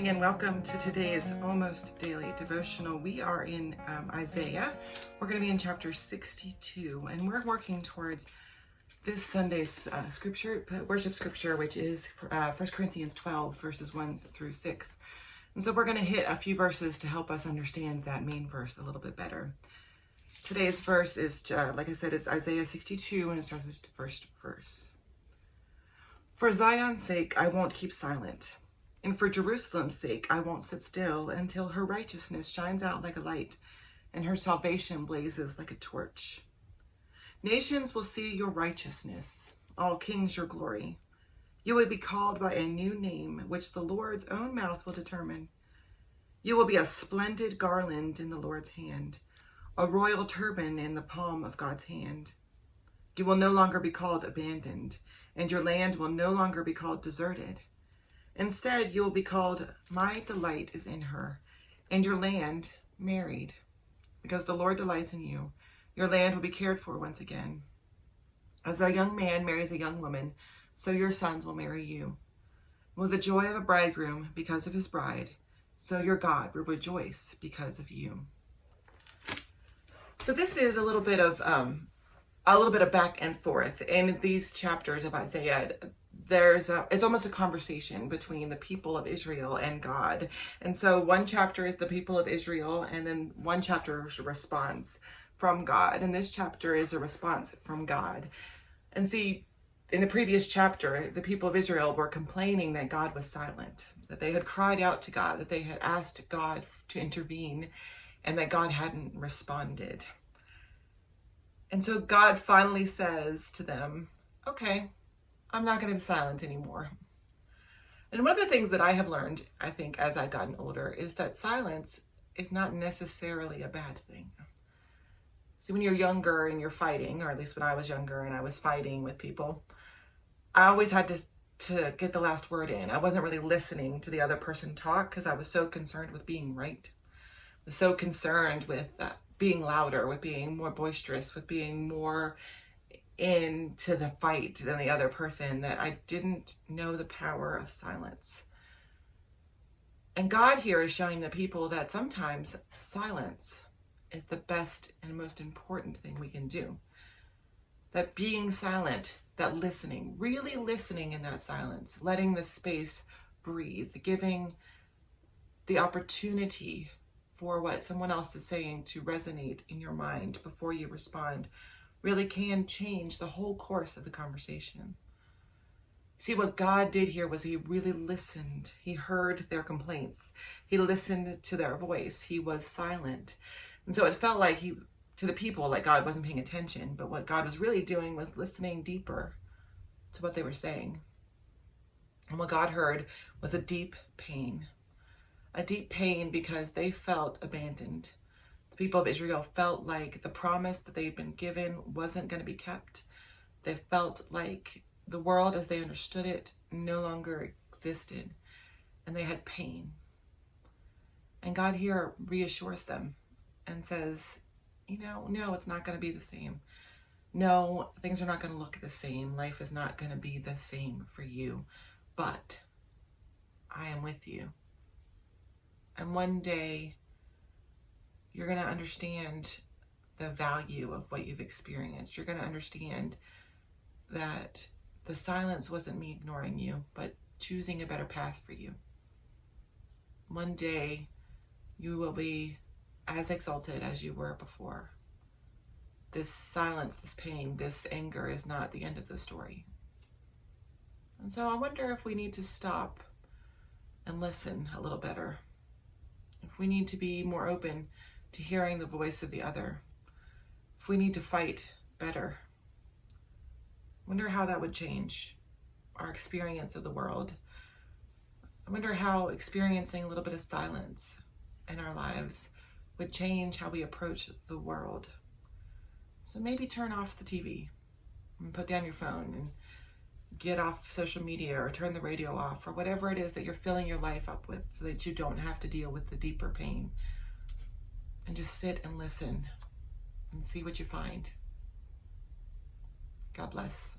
morning and welcome to today's almost daily devotional. We are in Isaiah. We're going to be in chapter 62, and we're working towards this Sunday's worship scripture, which is 1 Corinthians 12, verses 1 through 6. And so we're going to hit a few verses to help us understand that main verse a little bit better. Today's verse is, like I said, it's Isaiah 62, and it starts with the first verse. For Zion's sake, I won't keep silent. And for Jerusalem's sake, I won't sit still until her righteousness shines out like a light and her salvation blazes like a torch. Nations will see your righteousness, all kings your glory. You will be called by a new name, which the Lord's own mouth will determine. You will be a splendid garland in the Lord's hand, a royal turban in the palm of God's hand. You will no longer be called abandoned, and your land will no longer be called deserted. Instead, you will be called, My delight is in her, and your land married. Because the Lord delights in you, your land will be cared for once again. As a young man marries a young woman, so your sons will marry you. With the joy of a bridegroom because of his bride, so your God will rejoice because of you. So this is a little bit of back and forth in these chapters of Isaiah. It's almost a conversation between the people of Israel and God. And so one chapter is the people of Israel, and then one chapter is a response from God. And this chapter is a response from God. And see, in the previous chapter, the people of Israel were complaining that God was silent, that they had cried out to God, that they had asked God to intervene, and that God hadn't responded. And so God finally says to them, okay, I'm not going to be silent anymore. And one of the things that I have learned, I think, as I've gotten older, is that silence is not necessarily a bad thing. So when you're younger and you're fighting, or at least when I was younger and I was fighting with people, I always had to get the last word in. I wasn't really listening to the other person talk because I was so concerned with being right. I was so concerned with being louder, with being more boisterous, with being more into the fight than the other person, that I didn't know the power of silence. And God here is showing the people that sometimes silence is the best and most important thing we can do. That being silent, that listening, really listening in that silence, letting the space breathe, giving the opportunity for what someone else is saying to resonate in your mind before you respond, really can change the whole course of the conversation. See, what God did here was he really listened. He heard their complaints. He listened to their voice. He was silent. And so it felt like to the people, like God wasn't paying attention, but what God was really doing was listening deeper to what they were saying. And what God heard was a deep pain because they felt abandoned. The people of Israel felt like the promise that they'd been given wasn't going to be kept. They felt like the world as they understood it no longer existed, and they had pain. And God here reassures them and says, no, it's not going to be the same. No, things are not going to look the same. Life is not going to be the same for you, but I am with you. And one day, you're going to understand the value of what you've experienced. You're going to understand that the silence wasn't me ignoring you, but choosing a better path for you. One day, you will be as exalted as you were before. This silence, this pain, this anger is not the end of the story. And so I wonder if we need to stop and listen a little better. If we need to be more open to hearing the voice of the other. If we need to fight better. I wonder how that would change our experience of the world. I wonder how experiencing a little bit of silence in our lives would change how we approach the world. So maybe turn off the TV and put down your phone and get off social media or turn the radio off or whatever it is that you're filling your life up with so that you don't have to deal with the deeper pain. And just sit and listen and see what you find. God bless.